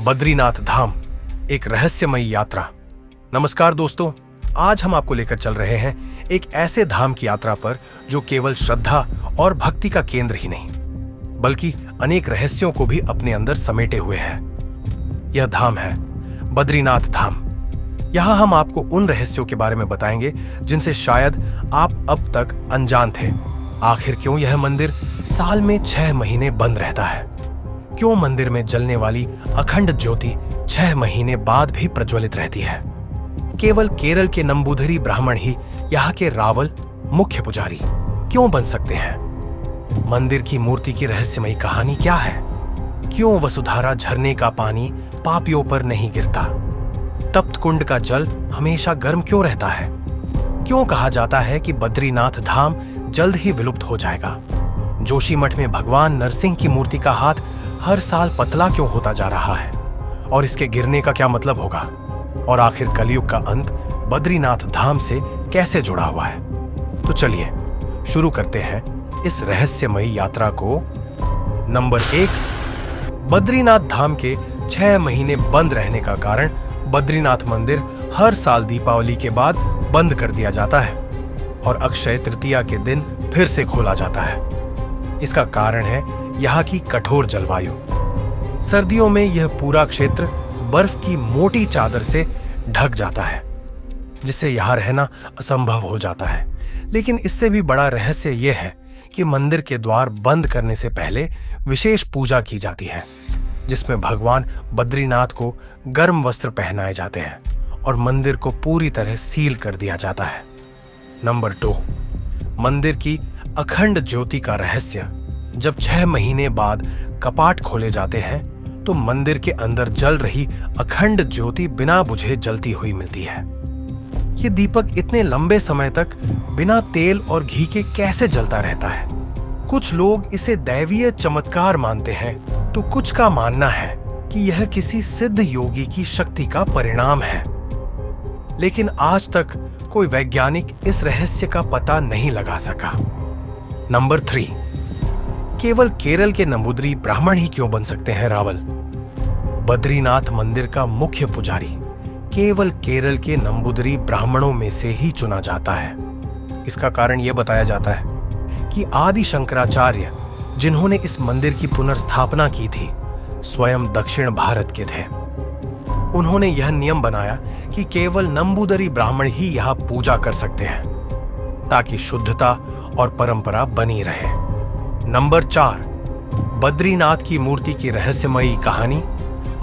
बद्रीनाथ धाम, एक रहस्यमयी यात्रा। नमस्कार दोस्तों, आज हम आपको लेकर चल रहे हैं एक ऐसे धाम की यात्रा पर जो केवल श्रद्धा और भक्ति का केंद्र ही नहीं बल्कि अनेक रहस्यों को भी अपने अंदर समेटे हुए है। यह धाम है बद्रीनाथ धाम। यहां हम आपको उन रहस्यों के बारे में बताएंगे जिनसे शायद आप अब तक अनजान थे। आखिर क्यों यह मंदिर साल में 6 महीने बंद रहता है? क्यों मंदिर में जलने वाली अखंड ज्योति 6 महीने बाद भी प्रज्वलित रहती है? केवल केरल के नंबूदरी ब्राह्मण ही यहाँ के रावल मुख्य पुजारी क्यों बन सकते हैं? मंदिर की मूर्ति की रहस्यमयी कहानी क्या है? क्यों वसुधारा झरने का पानी पापियों पर नहीं गिरता? तप्त कुंड का जल हमेशा गर्म क्यों रहता है? क्यों कहा जाता है कि बद्रीनाथ धाम जल्द ही विलुप्त हो जाएगा? जोशीमठ में भगवान नरसिंह की मूर्ति का हाथ हर साल पतला क्यों होता जा रहा है और इसके गिरने का क्या मतलब होगा? और आखिर कलयुग का अंत बद्रीनाथ धाम से कैसे जुड़ा हुआ है? तो चलिए शुरू करते हैं इस रहस्यमयी यात्रा को। नंबर 1, बद्रीनाथ धाम के 6 महीने बंद रहने का कारण बद्रीनाथ मंदिर हर साल दीपावली के बाद बंद कर दिया जाता है और अक्षय तृतीया के दिन फिर से खोला जाता है। इसका कारण है यहाँ की कठोर जलवायु। सर्दियों में यह पूरा क्षेत्र बर्फ की मोटी चादर से ढक जाता है जिससे यहाँ रहना असंभव हो जाता है। लेकिन इससे भी बड़ा रहस्य यह है कि मंदिर के द्वार बंद करने से पहले विशेष पूजा की जाती है जिसमें भगवान बद्रीनाथ को गर्म वस्त्र पहनाए जाते हैं और मंदिर को पूरी तरह सील कर दिया जाता है। नंबर 2, मंदिर की अखंड ज्योति का रहस्य। जब 6 महीने बाद कपाट खोले जाते हैं तो मंदिर के अंदर जल रही अखंड ज्योति बिना बुझे जलती हुई मिलती है। ये दीपक इतने लंबे समय तक बिना तेल और घी के कैसे जलता रहता है? कुछ लोग इसे दैवीय चमत्कार मानते हैं तो कुछ का मानना है कि यह किसी सिद्ध योगी की शक्ति का परिणाम है। लेकिन आज तक कोई वैज्ञानिक इस रहस्य का पता नहीं लगा सका। नंबर 3, केवल केरल के नंबूदरी ब्राह्मण ही क्यों बन सकते हैं रावल? बद्रीनाथ मंदिर का मुख्य पुजारी केवल केरल के नंबूदरी ब्राह्मणों में से ही चुना जाता है। इसका कारण यह बताया जाता है कि आदि शंकराचार्य जिन्होंने इस मंदिर की पुनर्स्थापना की थी स्वयं दक्षिण भारत के थे। उन्होंने यह नियम बनाया कि केवल नंबूदरी ब्राह्मण ही यहाँ पूजा कर सकते हैं ताकि शुद्धता और परंपरा बनी रहे। नंबर 4, बद्रीनाथ की मूर्ति की रहस्यमयी कहानी।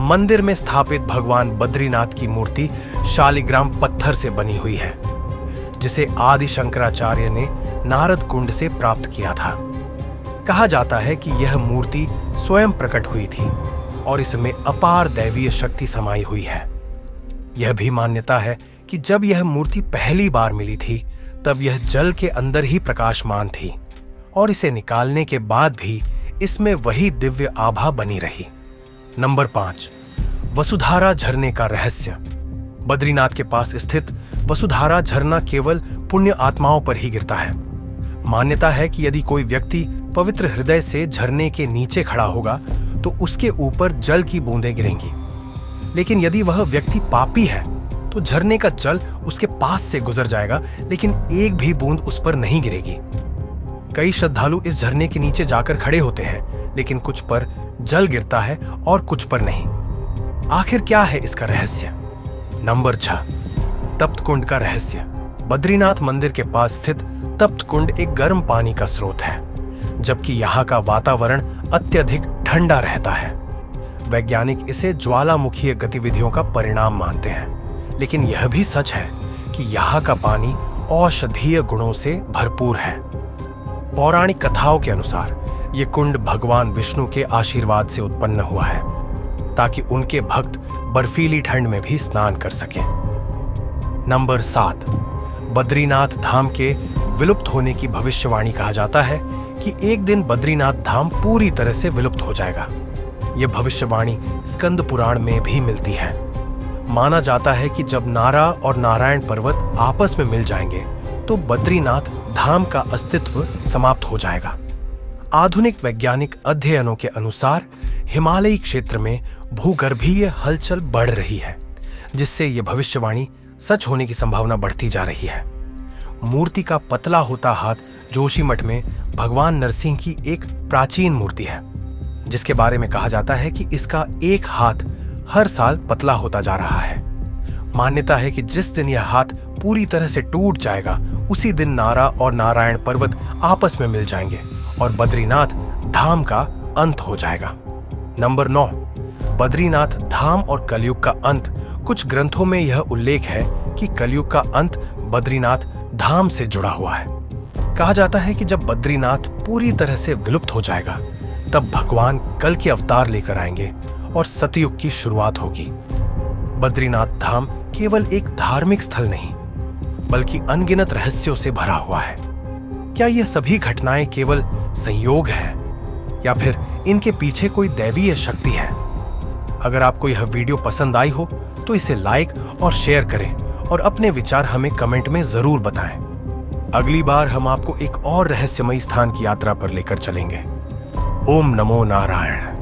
मंदिर में स्थापित भगवान बद्रीनाथ की मूर्ति शालिग्राम पत्थर से बनी हुई है जिसे आदि शंकराचार्य ने नारद कुंड से प्राप्त किया था। कहा जाता है कि यह मूर्ति स्वयं प्रकट हुई थी और इसमें अपार दैवीय शक्ति समाई हुई है। यह भी मान्यता है कि जब यह मूर्ति पहली बार मिली थी तब यह जल के अंदर ही प्रकाशमान थी और इसे निकालने के बाद भी इसमें वही दिव्य आभा बनी रही। नंबर 5, वसुधारा झरने का रहस्य। बद्रीनाथ के पास स्थित वसुधारा झरना केवल पुण्य आत्माओं पर ही गिरता है। मान्यता है कि यदि कोई व्यक्ति पवित्र हृदय से झरने के नीचे खड़ा होगा तो उसके ऊपर जल की बूंदें गिरेंगी। लेकिन यदि वह व्यक्ति पापी है तो झरने का जल उसके पास से गुजर जाएगा लेकिन एक भी बूंद उस पर नहीं गिरेगी। कई श्रद्धालु इस झरने के नीचे जाकर खड़े होते हैं लेकिन कुछ पर जल गिरता है और कुछ पर नहीं। आखिर क्या है इसका रहस्य? नंबर 6, तप्त कुंड का रहस्य। बद्रीनाथ मंदिर के पास स्थित तप्त कुंड एक गर्म पानी का स्रोत है जबकि यहाँ का वातावरण अत्यधिक ठंडा रहता है। वैज्ञानिक इसे ज्वालामुखीय गतिविधियों का परिणाम मानते हैं, लेकिन यह भी सच है कि यहाँ का पानी औषधीय गुणों से भरपूर है। पौराणिक कथाओं के अनुसार ये कुंड भगवान विष्णु के आशीर्वाद से उत्पन्न हुआ है ताकि उनके भक्त बर्फीली ठंड में भी स्नान कर सकें। नंबर 7, बद्रीनाथ धाम के विलुप्त होने की भविष्यवाणी। कहा जाता है कि एक दिन बद्रीनाथ धाम पूरी तरह से विलुप्त हो जाएगा। यह भविष्यवाणी स्कंद पुराण में भी मिलती है। माना जाता है कि जब नारा और नारायण पर्वत आपस में मिल जाएंगे तो बद्रीनाथ धाम का अस्तित्व समाप्त हो जाएगा। आधुनिक वैज्ञानिक अध्ययनों के अनुसार हिमालयी क्षेत्र में भूगर्भीय हलचल बढ़ रही है, जिससे यह भविष्यवाणी सच होने की संभावना बढ़ती जा रही है। मूर्ति का पतला होता हाथ जोशीमठ में भगवान नरसिंह की एक प्राचीन मूर्ति है, जिसके बारे में कहा जाता है कि इसका एक हाथ हर साल पतला होता जा रहा है। मान्यता है कि जिस दिन यह हाथ पूरी तरह से टूट जाएगा, उसी दिन नारा और नारायण पर्वत आपस में मिल जाएंगे और बद्रीनाथ धाम का अंत हो जाएगा। नंबर 9, बद्रीनाथ धाम और कलयुग का अंत। कुछ ग्रंथों में यह उल्लेख है कि कलयुग का अंत बद्रीनाथ धाम से जुड़ा हुआ है। कहा जाता है कि जब बद्रीनाथ पूरी तरह से विलुप्त हो जाएगा, तब भगवान कल के अवतार लेकर आएंगे और सतयुग की शुरुआत होगी। बद्रीनाथ धाम केवल एक धार्मिक स्थल नहीं, बल्कि अनगिनत रहस्यों से भरा हुआ है। क्या ये सभी घटनाएं केवल संयोग हैं, या फिर इनके पीछे कोई दैवीय शक्ति है? अगर आपको यह वीडियो पसंद आई हो तो इसे लाइक और शेयर करें और अपने विचार हमें कमेंट में जरूर बताएं। अगली बार हम आपको एक और रहस्यमयी स्थान की यात्रा पर लेकर चलेंगे। ओम नमो नारायण।